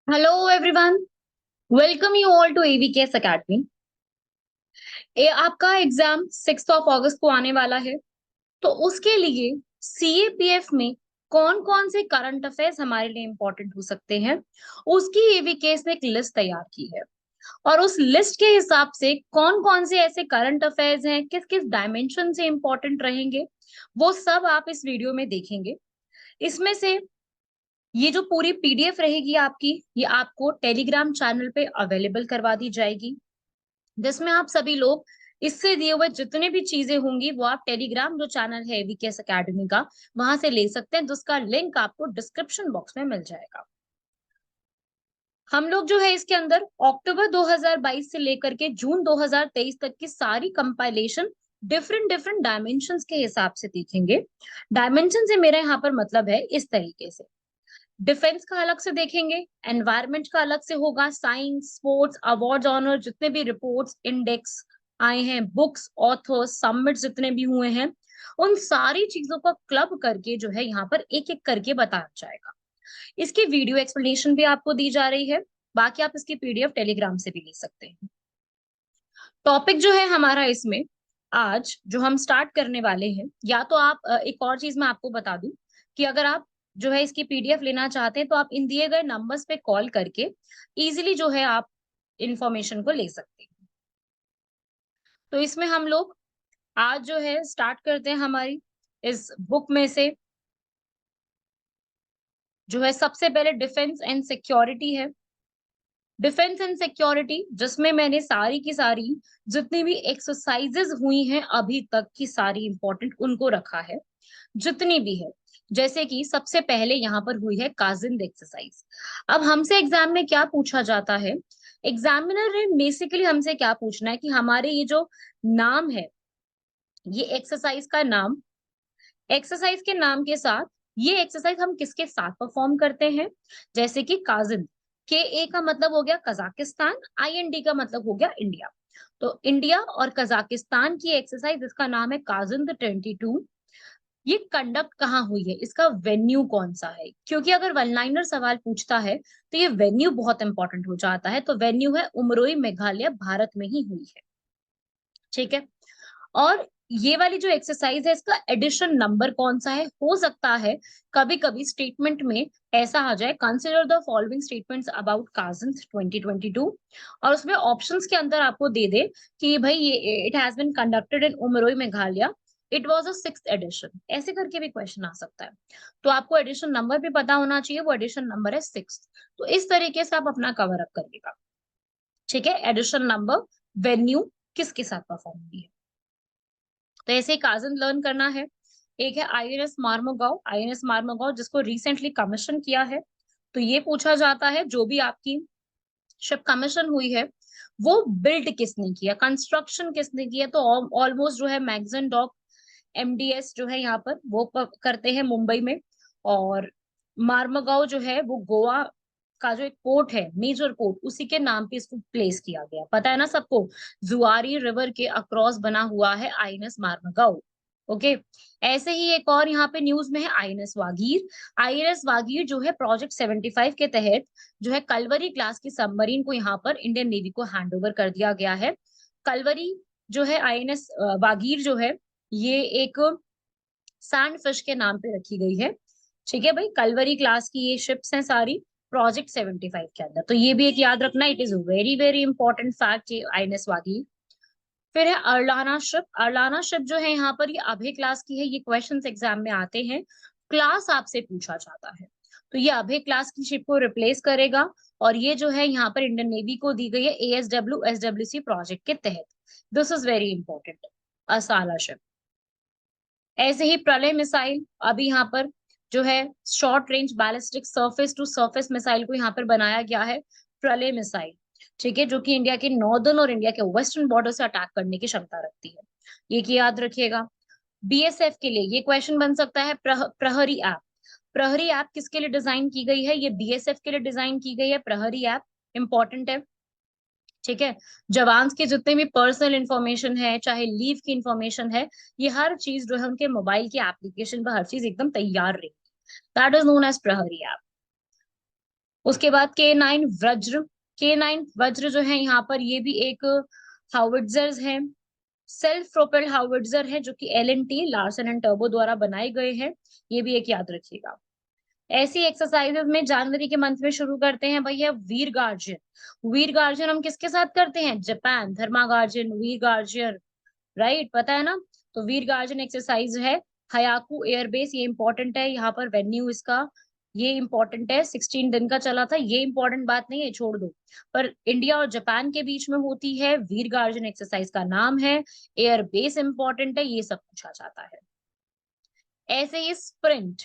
Hello everyone, welcome you all to AVKS academy. आपका exam 6 अगस्त को आने वाला है। तो उसके लिए सीएपीएफ में कौन कौन से करंट अफेयर्स हमारे लिए इंपॉर्टेंट हो सकते हैं, उसकी एवीकेएस ने एक लिस्ट तैयार की है। और उस लिस्ट के हिसाब से कौन कौन से ऐसे करंट अफेयर्स हैं, किस किस डायमेंशन से इंपॉर्टेंट रहेंगे, वो सब आप इस वीडियो में देखेंगे। इसमें से ये जो पूरी पीडीएफ रहेगी आपकी, ये आपको टेलीग्राम चैनल पे अवेलेबल करवा दी जाएगी, जिसमें आप सभी लोग इससे दिए हुए जितने भी चीजें होंगी वो आप टेलीग्राम जो चैनल है वीकेएस एकेडमी का, वहां से ले सकते हैं, जिसका लिंक आपको डिस्क्रिप्शन बॉक्स में मिल जाएगा। हम लोग जो है इसके अंदर अक्टूबर 2022 से लेकर के जून 2023 तक की सारी कंपाइलेशन डिफरेंट डिफरेंट डायमेंशंस के हिसाब से देखेंगे। डायमेंशन से मेरा यहाँ पर मतलब है इस तरीके से, डिफेंस का अलग से देखेंगे, एनवायरमेंट का अलग से होगा, साइंस, स्पोर्ट्स, अवार्ड, ऑनर, जितने भी रिपोर्ट्स, इंडेक्स आए हैं, बुक्स, ऑथर्स, सबमिट जितने भी हुए हैं, उन सारी चीजों का क्लब करके जो है यहाँ पर एक एक करके बताया जाएगा। इसकी वीडियो एक्सप्लेनेशन भी आपको दी जा रही है। बाकी आप इसकी पीडीएफ टेलीग्राम से भी ले सकते हैं। टॉपिक जो है हमारा इसमें आज जो हम स्टार्ट करने वाले हैं, या तो आप एक और चीज मैं आपको बता दूं कि अगर आप जो है इसकी पीडीएफ लेना चाहते हैं तो आप इन दिए गए नंबर्स पे कॉल करके इजीली जो है आप इंफॉर्मेशन को ले सकते हैं। तो इसमें हम लोग आज जो है स्टार्ट करते हैं हमारी इस बुक में से। जो है सबसे पहले डिफेंस एंड सिक्योरिटी है। डिफेंस एंड सिक्योरिटी, जिसमें मैंने सारी की सारी जितनी भी एक्सरसाइजेज हुई हैं अभी तक की सारी इंपॉर्टेंट उनको रखा है, जितनी भी है। जैसे कि सबसे पहले यहाँ पर हुई है काजिंद एक्सरसाइज। अब हमसे एग्जाम में क्या पूछा जाता है, एग्जामिनर ने बेसिकली हमसे क्या पूछना है कि हमारे ये जो नाम है, ये एक्सरसाइज का नाम, एक्सरसाइज के नाम के साथ ये एक्सरसाइज हम किसके साथ परफॉर्म करते हैं। जैसे कि काजिन, के ए का मतलब हो गया कजाकिस्तान, आईएनडी का मतलब हो गया इंडिया। तो इंडिया और कजाकिस्तान की एक्सरसाइज, इसका नाम है काजिंद 22। ये कंडक्ट कहाँ हुई है, इसका वेन्यू कौन सा है, क्योंकि अगर वन लाइनर सवाल पूछता है तो ये वेन्यू बहुत इंपॉर्टेंट हो जाता है। तो वेन्यू है उमरोई, मेघालय, भारत में ही हुई है। ठीक है। और ये वाली जो एक्सरसाइज है, इसका एडिशन नंबर कौन सा है, हो सकता है कभी कभी स्टेटमेंट में ऐसा आ जाए, consider the following statements about cousin 2022, और उसमें ऑप्शंस के अंदर आपको दे दे कि भाई ये it has been conducted in Umroi, Meghalaya, it was a 6th edition, ऐसे करके भी क्वेश्चन आ सकता है। तो आपको एडिशन नंबर भी पता होना चाहिए, वो एडिशन नंबर है 6th। तो इस तरीके से आप अपना कवर अप करिएगा। ठीक है, एडिशन नंबर, वेन्यू, किसके साथ परफॉर्म हुई है। तो ऐसे ही काजन लर्न करना है। एक है आईएनएस मार्मोगांव, आईएनएस मार्मोगांव जिसको रिसेंटली कमीशन किया है। तो ये पूछा जाता है जो भी आपकी शिप कमीशन हुई है वो बिल्ड किसने किया, कंस्ट्रक्शन किसने किया। तो ऑलमोस्ट जो है मैग्जन डॉक, एमडीएस जो है यहाँ पर वो करते हैं मुंबई में। और मार्मगांव जो है वो गोवा का जो एक पोर्ट है, मेजर पोर्ट, उसी के नाम पे इसको प्लेस किया गया, पता है ना सबको। जुआरी रिवर के अक्रॉस बना हुआ है आईएनएस मार्मगांव। ओके। ऐसे ही एक और यहाँ पे न्यूज में है आईएनएस वागीर। आईएनएस वागीर जो है प्रोजेक्ट 75 के तहत जो है कलवरी क्लास की सबमरीन को यहाँ पर इंडियन नेवी को हैंड ओवर कर दिया गया है। कलवरी जो है आईएनएस वागीर जो है, ये एक सैंड फिश के नाम पे रखी गई है। ठीक है भाई, कलवरी क्लास की ये शिप्स हैं सारी प्रोजेक्ट 75 के अंदर। तो ये भी एक याद रखना, it is very very important fact ये आईएनएस वागीर। फिर है अरलाना शिप। अरलाना शिप जो है यहाँ पर ये अभय क्लास की है, ये क्वेश्चंस एग्जाम में आते हैं, क्लास आपसे पूछा जाता है। तो ये अभय क्लास की शिप को रिप्लेस करेगा। और ये जो है यहाँ पर इंडियन नेवी को दी गई है एएसडब्ल्यू एसडब्ल्यूसी प्रोजेक्ट के तहत। दिस इज वेरी इंपॉर्टेंट, असाला शिप। ऐसे ही प्रलय मिसाइल, अभी यहाँ पर जो है short range ballistic surface to surface missile को यहाँ पर बनाया गया है, प्रलय मिसाइल। ठीक है, जो कि इंडिया के नॉर्दर्न और इंडिया के वेस्टर्न बॉर्डर से अटैक करने की क्षमता रखती है। ये की याद रखिएगा। बीएसएफ के लिए ये क्वेश्चन बन सकता है, प्रहरी ऐप। प्रहरी ऐप किसके लिए डिजाइन की गई है, ये बीएसएफ के लिए डिजाइन की गई है प्रहरी ऐप, इंपॉर्टेंट है। ठीक है। जवान के जितने भी पर्सनल इंफॉर्मेशन है, चाहे लीव की इंफॉर्मेशन है, ये हर चीज जो है उनके मोबाइल की एप्लीकेशन पर हर चीज एकदम तैयार रही। दैट इज नोन एज प्रहरी ऐप। उसके बाद K9 वज्र, K9 वज्र जो है यहाँ पर ये भी एक हाउविट्जर्स है, सेल्फ प्रोपेल्ड हाउविट्जर है जो कि L&T लार्सन एंड टर्बो द्वारा बनाए गए हैं, ये भी एक याद रखिएगा। ऐसी एक्सरसाइजेस में जनवरी के मंथ में शुरू करते हैं भैया वीर गार्जियन। वीर गार्जियन हम किसके साथ करते हैं? जापान, धर्मा गार्जियन, वीर गार्जियन, राइट, पता है ना। तो वीर गार्जियन एक्सरसाइज है हयाकू एयरबेस, ये इंपॉर्टेंट है, यहाँ पर वेन्यू इसका ये इंपॉर्टेंट है, 16 दिन का चला था, ये इंपॉर्टेंट बात नहीं है, छोड़ दो। पर इंडिया और जापान के बीच में होती है, वीर गार्जियन एक्सरसाइज का नाम है, एयरबेस इंपॉर्टेंट है, ये सब पूछा जाता है। ऐसे ही स्प्रिंट।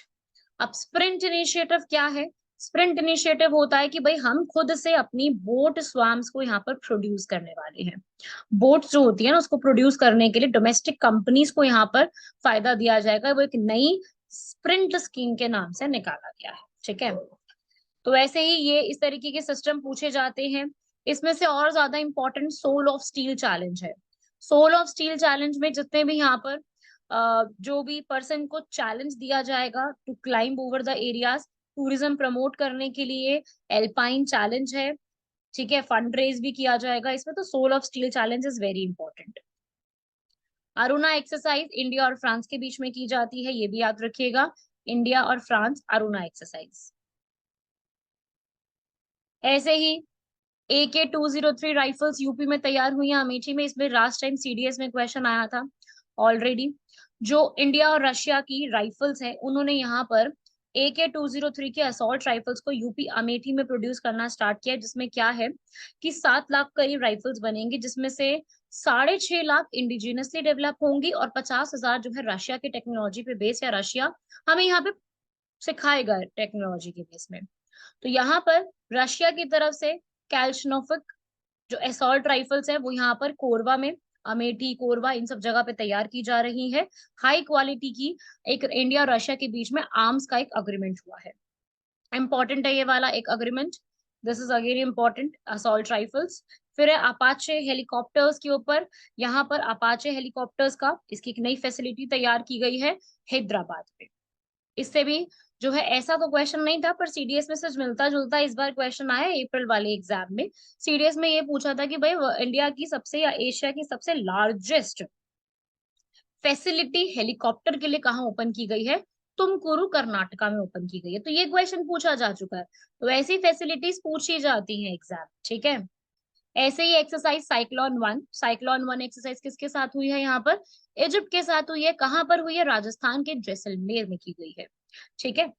अब स्प्रिंट इनिशिएटिव क्या है? स्प्रिंट इनिशिएटिव होता है कि भाई हम खुद से अपनी बोट स्वाम्स को यहाँ पर प्रोड्यूस करने वाले हैं। बोट्स जो होती है ना उसको प्रोड्यूस करने के लिए डोमेस्टिक कंपनीज को यहाँ पर फायदा दिया जाएगा, वो एक नई स्प्रिंट स्कीम के नाम से निकाला गया है, ठीक है। तो वैसे ही ये इस तरीके के सिस्टम पूछे जाते हैं। इसमें से और ज्यादा important soul of steel challenge है। सोल ऑफ स्टील चैलेंज में जितने भी यहाँ पर जो भी पर्सन को चैलेंज दिया जाएगा to climb over the areas, tourism promote करने के लिए एल्पाइन चैलेंज है, ठीक है, फंड रेज भी किया जाएगा इसमें, तो soul of steel challenge is very important. अरुणा एक्सरसाइज इंडिया और फ्रांस के बीच में की जाती है, ये भी याद रखिएगा, इंडिया और फ्रांस अरुणा एक्सरसाइज। ऐसे ही AK-203 राइफल्स यूपी में तैयार हुई हैं अमेठी में, इसमें लास्ट टाइम CDS में क्वेश्चन आया था ऑलरेडी। जो इंडिया और रशिया की राइफल्स हैं उन्होंने यहाँ पर AK-203 के असॉल्ट राइफल्स को यूपी अमेठी में प्रोड्यूस करना स्टार्ट किया, जिसमें क्या है कि 7 लाख करीब राइफल्स बनेंगी, जिसमें से 6.5 लाख इंडिजिनसली डेवलप होंगी और 50,000 जो है रशिया की टेक्नोलॉजी पे बेस है, रशिया हमें यहाँ पे सिखाएगा टेक्नोलॉजी के बेस में। तो यहाँ पर रशिया की तरफ से कैल्शनोफिक जो असॉल्ट राइफल्स है वो यहाँ पर कोरबा में, अमेठी कोरबा इन सब जगह पे तैयार की जा रही है, हाई क्वालिटी की। एक इंडिया और रशिया के बीच में आर्म्स का एक अग्रीमेंट हुआ है, इंपॉर्टेंट है ये वाला एक agreement, this is again important, assault rifles. फिर है अपाचे हेलीकॉप्टर्स के ऊपर, यहाँ पर अपाचे हेलीकॉप्टर्स का इसकी एक नई फैसिलिटी तैयार की गई है हैदराबाद में। इससे भी जो है ऐसा तो क्वेश्चन नहीं था पर CDS में सच मिलता जुलता इस बार क्वेश्चन आया अप्रैल वाले एग्जाम में। CDS में ये पूछा था कि भाई इंडिया की सबसे या एशिया की सबसे लार्जेस्ट फैसिलिटी हेलीकॉप्टर के लिए कहाँ ओपन की गई है? तुमकुरु कर्नाटका में ओपन की गई है, तो ये क्वेश्चन पूछा जा चुका है। तो ऐसी फैसिलिटीज पूछी जाती हैं एग्जाम, ठीक है। ऐसे ही एक्सरसाइज साइक्लोन 1, साइक्लोन 1 एक्सरसाइज किसके साथ हुई है? यहाँ पर इजिप्ट के साथ हुई है, कहाँ पर हुई है? राजस्थान के जैसलमेर में की गई है, ठीक है।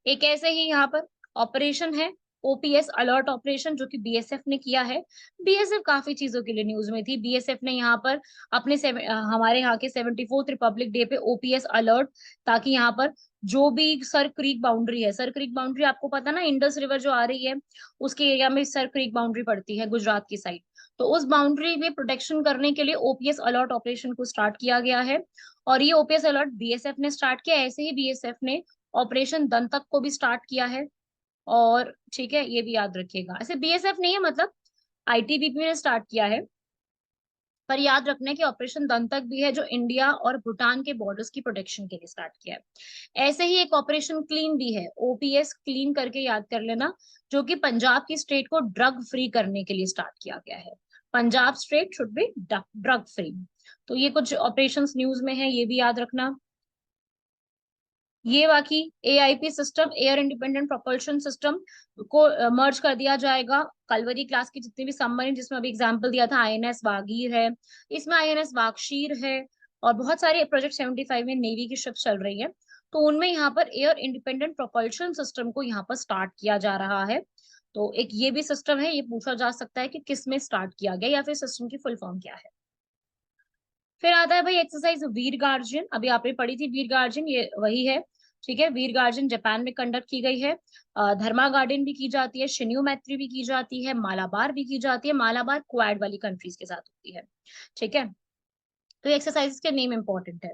एक ऐसे ही यहाँ पर ऑपरेशन है OPS अलर्ट ऑपरेशन, जो कि BSF ने किया है। BSF काफी चीजों के लिए न्यूज में थी, BSF ने यहाँ पर अपने हमारे यहाँ के 74th रिपब्लिक डे पे OPS अलर्ट, ताकि यहाँ पर जो भी सर क्रीक बाउंड्री है, सर क्रीक बाउंड्री आपको पता ना, इंडस रिवर जो आ रही है उसके एरिया में सर क्रीक बाउंड्री पड़ती है गुजरात की साइड, तो उस बाउंड्री में प्रोटेक्शन करने के लिए OPS अलर्ट ऑपरेशन को स्टार्ट किया गया है। और ये OPS अलर्ट BSF ने स्टार्ट किया, ऐसे ही BSF ने ऑपरेशन दंतक को भी स्टार्ट किया है। और ठीक है, ये भी याद रखिएगा, ऐसे BSF नहीं है, मतलब ITBP ने स्टार्ट किया है, पर याद रखना कि ऑपरेशन दंतक भी है जो इंडिया और भूटान के बॉर्डर्स की प्रोटेक्शन के लिए स्टार्ट किया है। ऐसे ही एक ऑपरेशन क्लीन भी है, OPS क्लीन करके याद कर लेना, जो कि पंजाब की स्टेट को ड्रग फ्री करने के लिए स्टार्ट किया गया है, Punjab state should be drug free. तो ये कुछ ऑपरेशंस न्यूज में है, ये भी याद रखना। ये बाकी AIP system, air independent propulsion system को मर्ज कर दिया जाएगा, कलवरी क्लास की जितनी भी सबमरीन, जिसमें अभी एग्जांपल दिया था INS वागीर है, इसमें INS वागशीर है, और बहुत सारे प्रोजेक्ट 75 में नेवी की शिप्स चल रही है, तो उनमें यहाँ पर एयर इंडिपेंडेंट प्रोपल्शन सिस्टम को यहाँ पर स्टार्ट किया जा रहा है। तो एक ये भी सिस्टम है, ये पूछा जा सकता है कि किस में स्टार्ट किया गया या फिर सिस्टम की फुल फॉर्म क्या है। फिर आता है भाई एक्सरसाइज वीर गार्जियन, अभी आपने पढ़ी थी वीर गार्जियन, ये वही है, ठीक है। वीर गार्जियन जापान में कंडक्ट की गई है, धर्मा गार्डन भी की जाती है, शिन्यू मैत्री भी की जाती है, मालाबार भी की जाती है, मालाबार क्वाड वाली कंट्रीज के साथ होती है, ठीक है। तो एक्सरसाइज के नेम इंपॉर्टेंट है।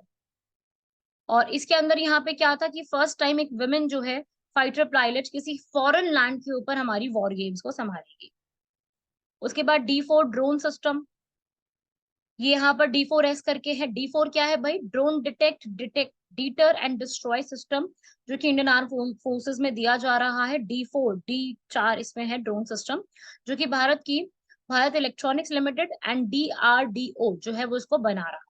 और इसके अंदर यहाँ पे क्या था कि फर्स्ट टाइम एक वुमेन जो है फाइटर पायलट किसी फॉरेन लैंड के ऊपर हमारी वॉर गेम्स को संभालेगी। उसके बाद D4 ड्रोन सिस्टम, ये यहाँ पर D4S करके है, D4 क्या है भाई? Drone detect, detect deter and destroy system, जो कि इंडियन आर्म फोर्सेस में दिया जा रहा है। D4 इसमें है ड्रोन सिस्टम, जो कि Bharat electronics limited and DRDO जो है वो इसको बना रहा है।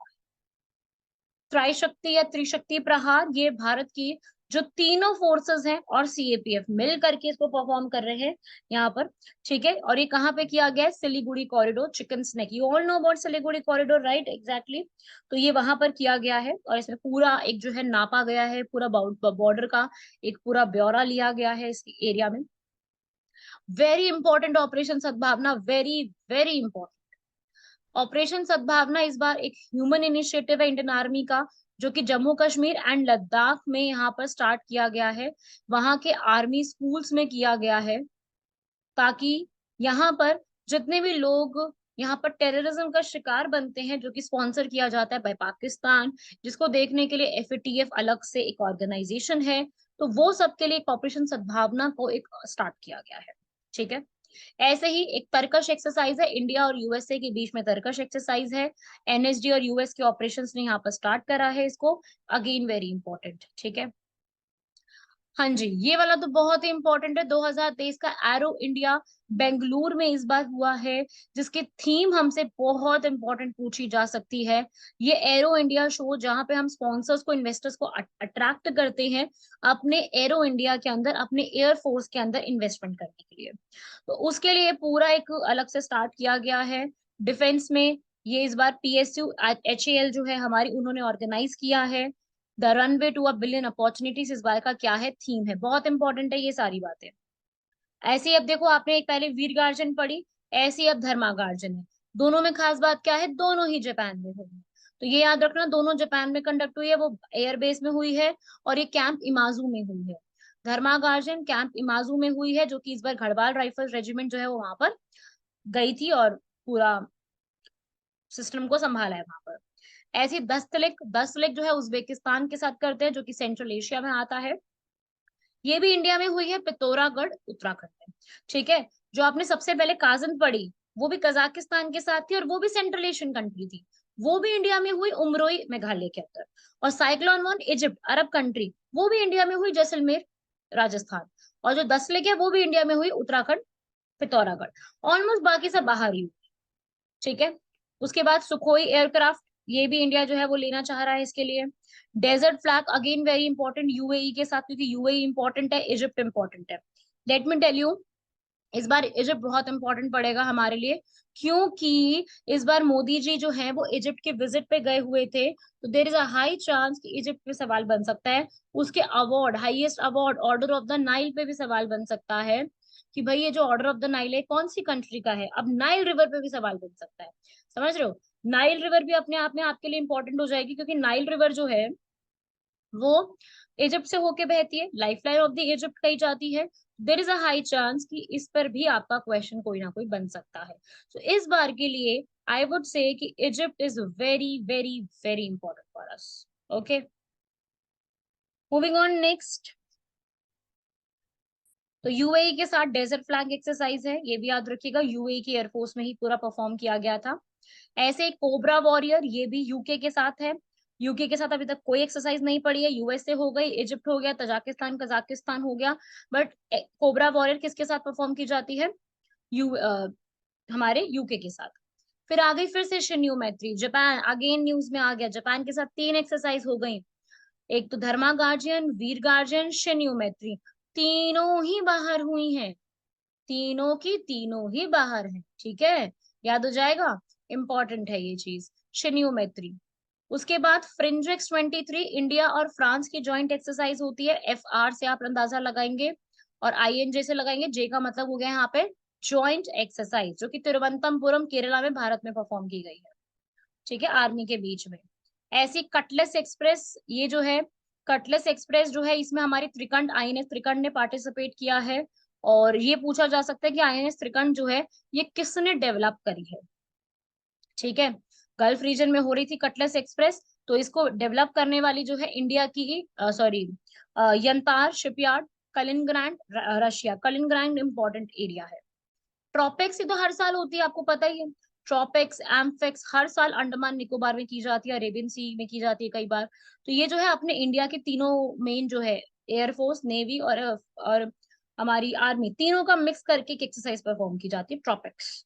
त्राई या त्रिशक्ति प्रहार, ये भारत की जो तीनों फोर्सेस हैं और CAPF मिल करके इसको परफॉर्म कर रहे हैं यहाँ पर। ठीक है, और ये कहाँ पे किया गया है? Siliguri corridor, chicken snake, you all know about Siliguri corridor, right? Exactly. तो ये वहां पर किया गया है और इसमें पूरा एक जो है नापा गया है, पूरा बॉर्डर का एक पूरा ब्यौरा लिया गया है इस एरिया में। वेरी इंपॉर्टेंट ऑपरेशन सद्भावना, वेरी वेरी इंपॉर्टेंट ऑपरेशन सद्भावना। इस बार एक ह्यूमन इनिशिएटिव है इंडियन आर्मी का, जो कि जम्मू कश्मीर एंड लद्दाख में यहाँ पर स्टार्ट किया गया है। वहां के आर्मी स्कूल्स में किया गया है, ताकि यहाँ पर जितने भी लोग यहाँ पर टेररिज्म का शिकार बनते हैं, जो कि स्पॉन्सर किया जाता है बाय पाकिस्तान, जिसको देखने के लिए FATF अलग से एक ऑर्गेनाइजेशन है, तो वो सबके लिए एक ऑपरेशन सद्भावना को एक स्टार्ट किया गया है। ठीक है, ऐसे ही एक तरकश एक्सरसाइज है, इंडिया और USA के बीच में तरकश एक्सरसाइज है। NSD और US के ऑपरेशंस ने यहाँ पर स्टार्ट करा है इसको, अगेन वेरी इंपॉर्टेंट। ठीक है, हाँ जी, ये वाला तो बहुत ही इंपॉर्टेंट है। 2023 का एरो इंडिया बेंगलुरु में इस बार हुआ है, जिसकी थीम हमसे बहुत इंपॉर्टेंट पूछी जा सकती है। ये एरो इंडिया शो, जहां पे हम स्पॉन्सर्स को, इन्वेस्टर्स को अट्रैक्ट करते हैं अपने एरो इंडिया के अंदर, अपने एयरफोर्स के अंदर इन्वेस्टमेंट करने के लिए। तो उसके लिए पूरा एक अलग से स्टार्ट किया गया है। डिफेंस में ये इस बार PSU HAL जो है हमारी, उन्होंने ऑर्गेनाइज किया है। The runway to a billion opportunities इस बार का क्या है? थीम है, बहुत इंपॉर्टेंट है ये सारी बातें। ऐसे ही अब देखो, आपने एक पहले वीर गार्जन पढ़ी, ऐसी अब धर्मा गार्जन है। दोनों में खास बात क्या है? दोनों ही जापान में हुई है। तो ये याद रखना, दोनों जापान में कंडक्ट हुई है, वो एयरबेस में हुई है, और ये कैंप इमाजू में हुई है। धर्मा गार्जन कैंप इमाजू में हुई है, जो कि इस बार गढ़वाल राइफल रेजिमेंट जो है वो वहां पर गई थी और पूरा सिस्टम को संभाला है वहां पर। ऐसी दस्तलिक जो है उज्बेकिस्तान के साथ करते हैं, जो कि सेंट्रल एशिया में आता है। ये भी इंडिया में हुई है, पिथौरागढ़ उत्तराखंड में। ठीक है, जो आपने सबसे पहले काजन पढ़ी, वो भी कजाकिस्तान के साथ थी और वो भी सेंट्रल एशियन कंट्री थी। वो भी इंडिया में हुई, उमरोई मेघालय के अंदर। और cyclone one Egypt Arab country, वो भी इंडिया में हुई, जैसलमेर राजस्थान। और जो दस्तलिक है वो भी इंडिया में हुई, उत्तराखंड पिथौरागढ़। ऑलमोस्ट बाकी सब बाहर ही हुई। ठीक है, उसके बाद सुखोई एयरक्राफ्ट, ये भी इंडिया जो है वो लेना चाह रहा है इसके लिए। Desert flag again very important UAE के साथ, क्योंकि UAE इंपॉर्टेंट है, इजिप्ट इंपॉर्टेंट है। लेट मी टेल यू, इस बार इजिप्ट बहुत इंपॉर्टेंट पड़ेगा हमारे लिए, क्योंकि इस बार मोदी जी जो है वो इजिप्ट के विजिट पे गए हुए थे, तो there is a high chance कि इजिप्ट पे सवाल बन सकता है। उसके award, highest award order of the Nile पे भी सवाल बन सकता है, कि भाई ये जो ऑर्डर ऑफ द नाइल है कौन सी कंट्री का है। अब नाइल रिवर पे भी सवाल बन सकता है, समझ रहे हो? नाइल रिवर भी अपने आप में आपके लिए इंपॉर्टेंट हो जाएगी, क्योंकि नाइल रिवर जो है वो इजिप्ट से होके बहती है, life line of the Egypt कही जाती है। There is a high chance कि इस पर भी आपका क्वेश्चन कोई ना कोई बन सकता है। तो इस बार के लिए आई वुड से कि Egypt is very very very important for us. Okay, moving on next. तो UAE के साथ डेजर्ट फ्लैग एक्सरसाइज है, ये भी याद रखिएगा, UAE की एयरफोर्स में ही पूरा परफॉर्म किया गया था। ऐसे कोबरा वॉरियर, ये भी यूके के साथ है। यूके के साथ अभी तक कोई एक्सरसाइज नहीं पड़ी है, USA हो गई, इजिप्ट हो गया, तजाकिस्तान कजाकिस्तान हो गया, बट कोबरा वॉरियर किसके साथ परफॉर्म की जाती है? हमारे यूके के साथ। फिर आ गई फिर से शिन्यू मैत्री, जापान अगेन न्यूज में आ गया, जापान के साथ 3 एक्सरसाइज हो गई। एक तो धर्मा गार्जियन, वीर गार्जियन, शिन्यू मैत्री, तीनों ही बाहर हुई हैं, तीनों की तीनों ही बाहर हैं। ठीक है, याद हो जाएगा, इंपॉर्टेंट है ये चीज, शिन्योमेट्री। उसके बाद फ्रिंजेक्स 23 इंडिया और फ्रांस की जॉइंट एक्सरसाइज होती है। FR से आप अंदाजा लगाएंगे और INJ से लगाएंगे, जे का मतलब हो गया यहाँ पे जॉइंट एक्सरसाइज, जो कि तिरुवनंतपुरम केरला में भारत में परफॉर्म की गई है। ठीक है, आर्मी के बीच में। ऐसी कटलेस एक्सप्रेस, ये जो है कटलेस एक्सप्रेस जो है, इसमें हमारी त्रिकंड INS त्रिकंड ने पार्टिसिपेट किया है। और ये पूछा जा सकता है कि INS त्रिकंड जो है ये किसने डेवलप करी है। ठीक है, गल्फ रीजन में हो रही थी कटलेस एक्सप्रेस, तो इसको डेवलप करने वाली जो है इंडिया की, sorry, Yantar shipyard, Kaliningrad, Russia. Kaliningrad important area है। ट्रॉपिक्स ही तो हर साल होती है, आपको पता ही है। ट्रॉपिक्स, एम्फेक्स हर साल अंडमान निकोबार में की जाती है, अरेबियन सी में की जाती है कई बार। तो ये जो है अपने इंडिया के तीनों मेन जो है एयरफोर्स, नेवी और हमारी आर्मी, तीनों का मिक्स करके एक एक्सरसाइज परफॉर्म की जाती है, tropics.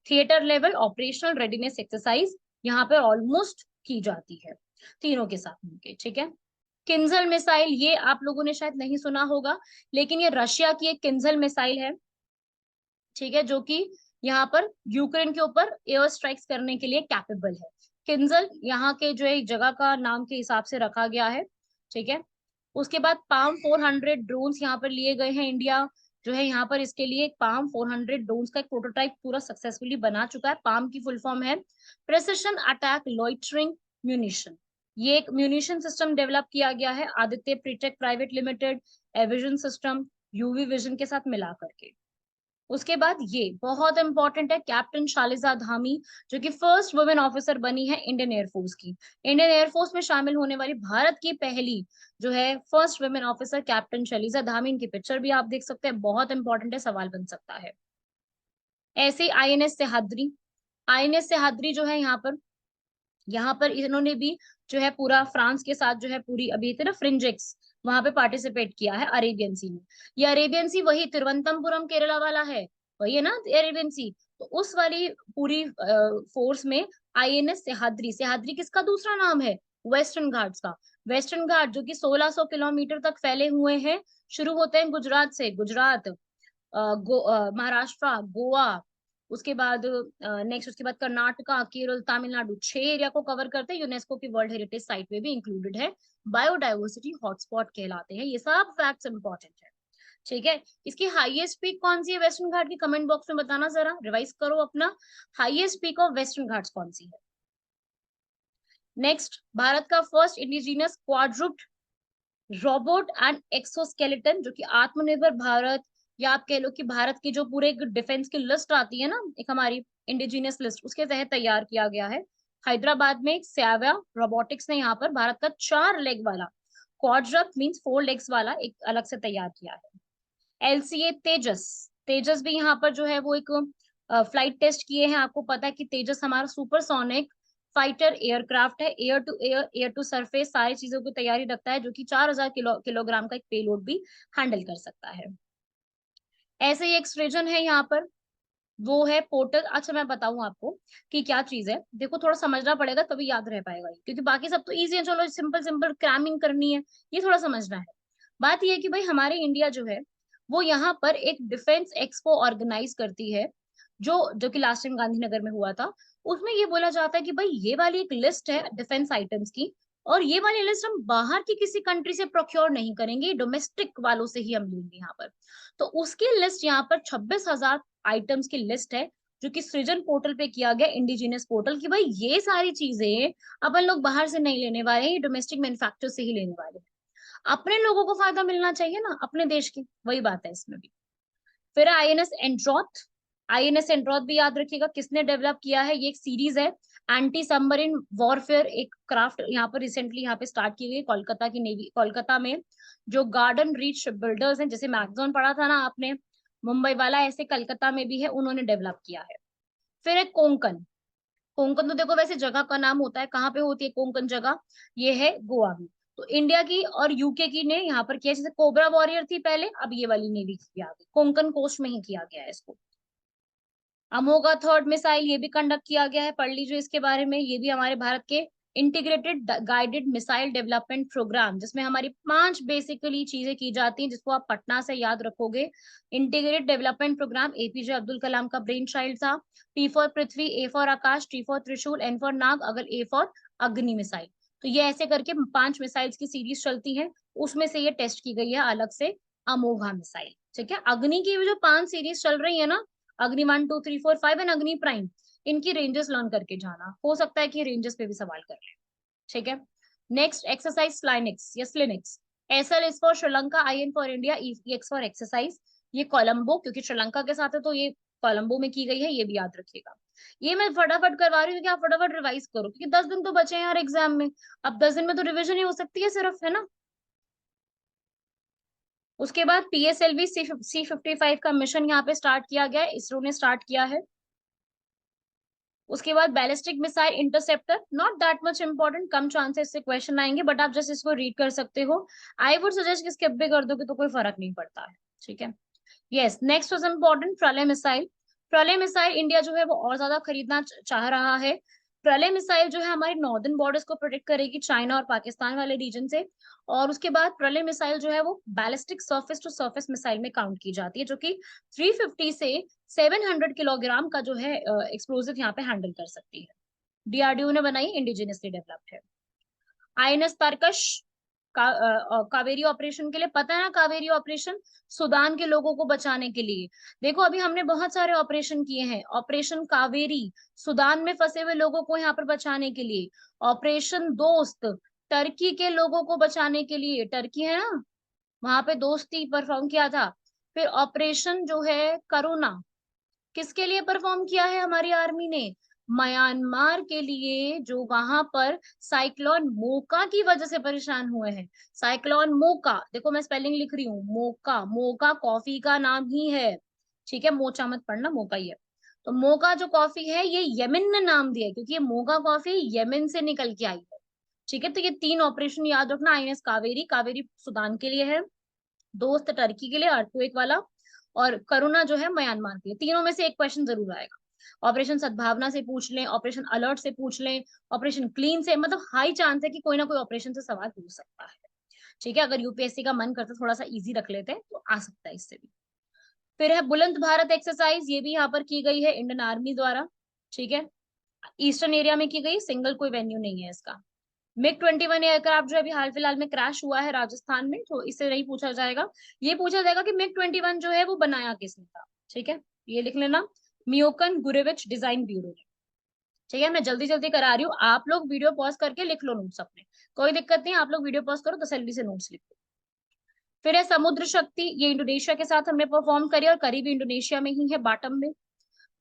Theatre level operational readiness exercise यहाँ पर ऑलमोस्ट की जाती है तीनों के साथ मिलकर, ठीक है। किंजल मिसाइल, ये आप लोगों ने शायद नहीं सुना होगा, लेकिन ये रशिया की एक किंजल मिसाइल है, ठीक है, जो कि यहाँ पर यूक्रेन के ऊपर एयर स्ट्राइक्स करने के लिए कैपेबल है। किंजल यहाँ के जो है एक जगह का नाम के हिसाब से रखा गया है, ठीक है। उसके बाद पाम 400 ड्रोन्स यहाँ पर लिए गए हैं। इंडिया जो है यहाँ पर इसके लिए पाम 400 ड्रोन्स का एक प्रोटोटाइप पूरा सक्सेसफुली बना चुका है। पाम की फुल फॉर्म है प्रेसिशन अटैक लॉइटरिंग म्यूनिशन। ये एक म्यूनिशन सिस्टम डेवलप किया गया है Aditya Pretech private limited, Avision system, UV vision के साथ मिला करके। उसके बाद ये बहुत इंपॉर्टेंट है, कैप्टन शालिजा धामी, जो कि फर्स्ट वुमेन ऑफिसर बनी है इंडियन एयरफोर्स की। इंडियन एयरफोर्स में शामिल होने वाली भारत की पहली जो है first women officer captain Shalija Dhami. इनकी पिक्चर भी आप देख सकते हैं, बहुत इंपॉर्टेंट है, सवाल बन सकता है। ऐसे आईएनएस सह्याद्री, आईएनएस सह्याद्री जो है यहाँ पर इन्होंने भी जो है पूरा फ्रांस के साथ जो है पूरी अभी थे ना फ्रिंजेक्स, वहां पे पार्टिसिपेट किया है अरेबियन सी में। ये अरेबियन सी वही तिरुवनंतपुरम केरला वाला है, वही है ना अरेबियन सी। तो उस वाली पूरी फोर्स में आईएनएस सह्याद्री, सह्याद्री किसका दूसरा नाम है, वेस्टर्न घाट्स का। वेस्टर्न घाट जो कि 1600 किलोमीटर तक फैले हुए हैं, शुरू होते हैं गुजरात से, गुजरात, महाराष्ट्र, गोवा, उसके बाद नेक्स्ट, उसके बाद कर्नाटका, केरल, तमिलनाडु, 6 एरिया को कवर करते हैं। यूनेस्को की वर्ल्ड हेरिटेज साइट में भी इंक्लूडेड है, बायोडाइवर्सिटी हॉटस्पॉट कहलाते हैं। ये सब फैक्ट्स इंपॉर्टेंट है, ठीक है। इसकी हाईएस्ट पीक कौन सी है वेस्टर्न घाट की, कमेंट बॉक्स में बताना, जरा रिवाइज करो अपना, highest peak of Western Ghats कौन सी है। नेक्स्ट, भारत का first indigenous quadruped robot and exoskeleton, जो कि आत्मनिर्भर भारत, या आप कह लो कि भारत की जो पूरे डिफेंस की लिस्ट आती है ना, एक हमारी इंडिजिनियस लिस्ट, उसके तहत तैयार किया गया है। हैदराबाद में एक सैव्या रोबोटिक्स ने यहाँ पर भारत का 4 लेग वाला, क्वाड्रप मींस 4 लेग्स वाला, एक अलग से तैयार किया है। एलसीए तेजस, तेजस भी यहाँ पर जो है वो एक फ्लाइट टेस्ट किए हैं। आपको पता है कि तेजस हमारा सुपरसोनिक फाइटर एयरक्राफ्ट है, air to air, air to surface, सारी चीजों की तैयारी रखता है, जो कि 4000 किलोग्राम का एक पेलोड भी हैंडल कर सकता है। ऐसे ही एक सृजन है यहाँ पर, वो है पोर्टल। अच्छा मैं बताऊं आपको कि क्या चीज है, देखो थोड़ा समझना पड़ेगा तभी याद रह पाएगा ये, क्योंकि बाकी सब तो इजी है, चलो सिंपल सिंपल क्रैमिंग करनी है, ये थोड़ा समझना है। बात ये है कि भाई हमारे इंडिया जो है वो यहाँ पर एक डिफेंस एक्सपो ऑर्गेनाइज करती है, जो कि लास्ट टाइम गांधीनगर में हुआ था। उसमें ये बोला जाता है कि भाई ये वाली एक लिस्ट है डिफेंस आइटम्स की, और ये वाली लिस्ट हम बाहर की किसी कंट्री से प्रोक्योर नहीं करेंगे, डोमेस्टिक वालों से ही हम लेंगे यहाँ पर। तो उसकी लिस्ट यहाँ पर 26,000 आइटम्स की लिस्ट है, जो कि सृजन पोर्टल पे किया गया, इंडिजिनियस पोर्टल, कि भाई ये सारी चीजें अपन लोग बाहर से नहीं लेने वाले हैं, डोमेस्टिक मैन्युफैक्चर से ही लेने वाले हैं। अपने लोगों को फायदा मिलना चाहिए ना अपने देश की, वही बात है इसमें भी। फिर आईएनएस एंड्रॉथ, आईएनएस एंड्रॉथ भी याद रखिएगा किसने डेवलप किया है, ये एक सीरीज है, एंटी सबमरीन वॉरफेयर एक क्राफ्ट यहाँ पर रिसेंटली यहाँ पे स्टार्ट की गई कोलकाता की नेवी, कोलकाता में जो गार्डन रीच बिल्डर्स हैं, जैसे मैगजोन पढ़ा था ना आपने मुंबई वाला, ऐसे कलकत्ता में भी है, उन्होंने डेवलप किया है। फिर एक कोंकण, कोंकण तो देखो वैसे जगह का नाम होता है, कहाँ पे होती है कोंकण जगह, ये है गोवा में। तो इंडिया की और यूके की ने यहाँ पर किया, जैसे कोबरा वॉरियर थी पहले, अब ये वाली नेवी की आ गई, कोंकण कोस्ट में ही किया गया है इसको। अमोगा थर्ड मिसाइल, ये भी कंडक्ट किया गया है, पढ़ लीजिए इसके बारे में। ये भी हमारे भारत के integrated guided missile development programme, जिसमें हमारी 5 बेसिकली चीजें की जाती हैं, जिसको आप पटना से याद रखोगे। Integrated development program APJ Abdul Kalam का ब्रेन चाइल्ड था। P for Prithvi, A for Akash, T for Trishul, N for Nag, अगर ए फॉर अग्नि मिसाइल। तो ये ऐसे करके 5 मिसाइल्स की सीरीज चलती है, उसमें से ये टेस्ट की गई है अलग से अमोघा मिसाइल, ठीक है। अग्नि की जो 5 सीरीज चल रही है ना, अग्नि 1 2 3 4 5 एंड अग्नि प्राइम, इनकी रेंजेस लर्न करके जाना, हो सकता है कि रेंजेस पे भी सवाल कर ले, ठीक है। नेक्स्ट एक्सरसाइज स्लाइनिक्स या SLINEX, SL is for Sri Lanka, I N for India, X for exercise. ये कोलंबो, क्योंकि श्रीलंका के साथ है तो ये कोलंबो में की गई है, ये भी याद रखिएगा। ये मैं फटाफट करवा रही हूँ कि आप फटाफट रिवाइज करो, क्योंकि 10 दिन तो बचे हैं यार एग्जाम में, अब 10 दिन में तो रिविजन ही हो सकती है सिर्फ, है ना। उसके बाद पीएसएलवी सी 55 का मिशन यहाँ पे स्टार्ट किया गया है, इसरो ने स्टार्ट किया है। उसके बाद ballistic missile interceptor, not that much important, come chances से क्वेश्चन आएंगे, बट आप जस्ट इसको रीड कर सकते हो। आई वुड सजेस्ट कि स्किप भी कर दोगे तो कोई फर्क नहीं पड़ता है, ठीक है। यस, नेक्स्ट वाज इम्पोर्टेंट, प्रलय मिसाइल। प्रलय मिसाइल इंडिया जो है वो और ज्यादा खरीदना चाह रहा है। प्रलय मिसाइल जो है हमारी नॉर्दर्न बॉर्डर्स को प्रोटेक्ट करेगी चाइना और पाकिस्तान वाले रीजन से। और उसके बाद प्रलय मिसाइल जो है वो ballistic surface to surface missile में काउंट की जाती है, जो कि 350 से 700 किलोग्राम का जो है एक्सप्लोजिव यहाँ पे हैंडल कर सकती है। डीआरडीओ ने बनाई, इंडिजिनियसली डेवलप्ड है। आईएनएस तारकश, कावेरी ऑपरेशन के लिए, पता है ना कावेरी ऑपरेशन, सूडान के लोगों को बचाने के लिए। देखो अभी हमने बहुत सारे ऑपरेशन किए हैं, ऑपरेशन कावेरी सूडान में फंसे हुए लोगों को यहाँ पर बचाने के लिए, ऑपरेशन दोस्त टर्की के लोगों को बचाने के लिए, टर्की है ना, वहां पे दोस्ती परफॉर्म किया था। फिर ऑपरेशन जो है करुणा, किसके लिए परफॉर्म किया है हमारी आर्मी ने, म्यांमार के लिए, जो वहां पर साइक्लोन मोका की वजह से परेशान हुए हैं। साइक्लोन मोका, देखो मैं स्पेलिंग लिख रही हूँ, मोका, मोका कॉफी का नाम ही है, ठीक है, मोचा मत पढ़ना, मोका ही है। तो मोका जो कॉफी है ये यमन ने नाम दिया है, क्योंकि ये मोका कॉफी यमन से निकल के आई है, ठीक है। तो ये 3 ऑपरेशन याद रखना, आईएनएस कावेरी, कावेरी सूडान के लिए है, दोस्त टर्की के लिए अर्थक्वेक वाला, और करुणा जो है म्यांमार के लिए। तीनों में से एक क्वेश्चन जरूर आएगा। ऑपरेशन सद्भावना से पूछ लें, ऑपरेशन अलर्ट से पूछ लें, ऑपरेशन क्लीन से, मतलब हाई चांस है कि कोई ना कोई ऑपरेशन से सवाल पूछ सकता है, ठीक है। अगर यूपीएससी का मन करता थोड़ा सा इजी रख लेते हैं तो आ सकता है इससे भी। फिर है बुलंद भारत एक्सरसाइज, ये भी यहाँ पर की गई है इंडियन आर्मी द्वारा, ठीक है। ईस्टर्न एरिया में की गई, सिंगल कोई वेन्यू नहीं है इसका। मिग 21 एयरक्राफ्ट जो अभी हाल फिलहाल में क्रैश हुआ है राजस्थान में, तो इससे नहीं पूछा जाएगा। ये पूछा जाएगा कि मिग 21 जो है वो बनाया किसने था, ठीक है, ये लिख लेना, मियोकन गुरेविच डिजाइन ब्यूरो ने, ठीक है। मैं जल्दी जल्दी करा रही हूँ, आप लोग वीडियो पॉज करके लिख लो नोट्स अपने, कोई दिक्कत नहीं, आप लोग वीडियो पॉज करो तसल्ली से नोट्स लिखो। फिर है समुद्र शक्ति, ये इंडोनेशिया के साथ हमने परफॉर्म करी, और करीब इंडोनेशिया में ही है, बाटम में।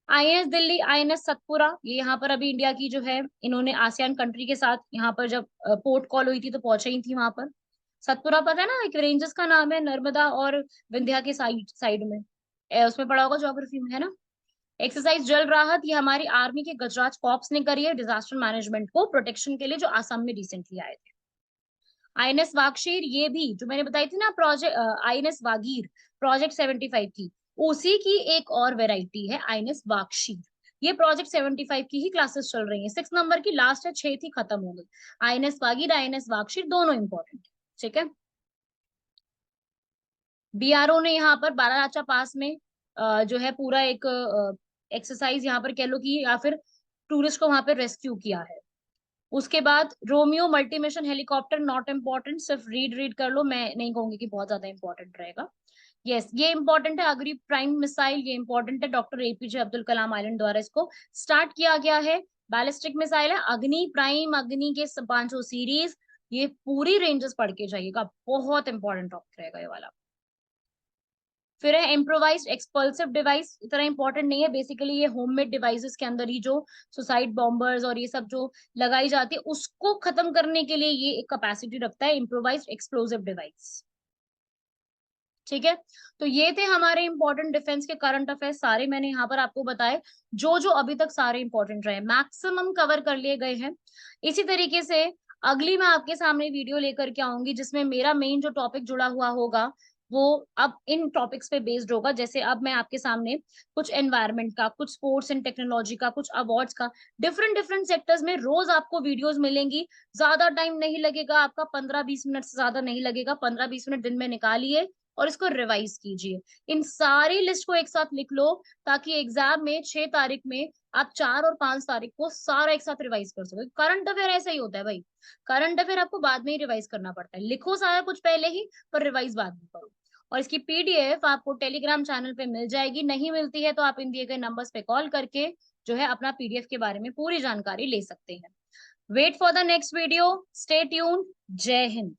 आईएनएस दिल्ली, आईएनएस सतपुरा, ये यहाँ पर अभी इंडिया की जो है, इन्होंने आसियान कंट्री के साथ यहाँ पर जब पोर्ट कॉल हुई थी तो पहुंच ही थी वहां पर। सतपुरा पता है ना, एक रेंजेस का नाम है, नर्मदा और विंध्या के साइड साइड में, उसमें पढ़ा होगा ज्योग्राफी में, है ना। एक्सरसाइज जल राहत, ये हमारी आर्मी के गजराज कॉर्प्स ने करी है, डिजास्टर मैनेजमेंट को प्रोटेक्शन के लिए, जो आसाम में रिसेंटली आए थे। आईएनएस वागशीर, ये भी जो मैंने बताई थी ना प्रोजेक्ट, आईएनएस वागीर प्रोजेक्ट 75 की, उसी की एक और वेराइटी है आईएनएस वागशीर। ये प्रोजेक्ट 75 की ही क्लासेस चल रही हैं, 6 नंबर की लास्ट है, 6 थी खत्म हो गई। आईएनएस वागीर, आईएनएस वागशीर दोनों इंपॉर्टेंट है, ठीक है। बीआरओ ने यहाँ पर बारालाचा पास में जो है पूरा एक एक्सरसाइज यहाँ पर कह लो कि, या फिर टूरिस्ट को वहां पर रेस्क्यू किया है। उसके बाद Romeo multi mission helicopter, not important, सिर्फ रीड रीड कर लो, मैं नहीं कहूंगी कि बहुत ज्यादा इंपॉर्टेंट रहेगा। यस, ये इंपॉर्टेंट है, अग्नि प्राइम मिसाइल, ये इंपॉर्टेंट है, डॉक्टर एपीजे अब्दुल कलाम आइलैंड द्वारा इसको स्टार्ट किया गया है। बैलिस्टिक मिसाइल है अग्नि प्राइम, अग्नि के 500 सीरीज, ये पूरी रेंजेस पढ़ के जाइएगा, बहुत इंपॉर्टेंट टॉपिक रहेगा ये वाला। फिर है इम्प्रोवाइज्ड एक्सप्लोसिव डिवाइस, इतना इंपॉर्टेंट नहीं है, बेसिकली ये होममेड डिवाइसेस के अंदर ही जो सुसाइड बॉम्बर्स और ये सब जो लगाई जाती है उसको खत्म करने के लिए ये एक कैपेसिटी रखता है, इम्प्रोवाइज्ड एक्सप्लोसिव डिवाइस, ठीक है। तो ये थे हमारे इंपॉर्टेंट डिफेंस के करंट अफेयर्स, सारे मैंने यहाँ पर आपको बताए, जो जो अभी तक सारे इंपॉर्टेंट रहे, मैक्सिमम कवर कर लिए गए हैं। इसी तरीके से अगली मैं आपके सामने वीडियो लेकर के आऊंगी, जिसमें मेरा मेन जो टॉपिक जुड़ा हुआ होगा वो अब इन टॉपिक्स पे बेस्ड होगा। जैसे अब मैं आपके सामने कुछ एनवायरनमेंट का, कुछ स्पोर्ट्स एंड टेक्नोलॉजी का, कुछ अवार्ड्स का, डिफरेंट डिफरेंट सेक्टर्स में रोज आपको वीडियोस मिलेंगी। ज्यादा टाइम नहीं लगेगा आपका, 15-20 मिनट से ज्यादा नहीं लगेगा, 15-20 मिनट दिन में निकालिए और इसको रिवाइज कीजिए। इन सारी लिस्ट को एक साथ लिख लो, ताकि एग्जाम में 6 तारीख में आप 4 और 5 तारीख को सारा एक साथ रिवाइज कर सको। करंट अफेयर ऐसा ही होता है भाई, करंट अफेयर आपको बाद में ही रिवाइज करना पड़ता है, लिखो सारा कुछ पहले ही, पर रिवाइज बाद में करो। और इसकी पीडीएफ आपको टेलीग्राम चैनल पे मिल जाएगी, नहीं मिलती है तो आप इन दिए गए नंबर्स पे कॉल करके जो है अपना पीडीएफ के बारे में पूरी जानकारी ले सकते हैं। Wait for the next video, stay tuned, जय हिंद।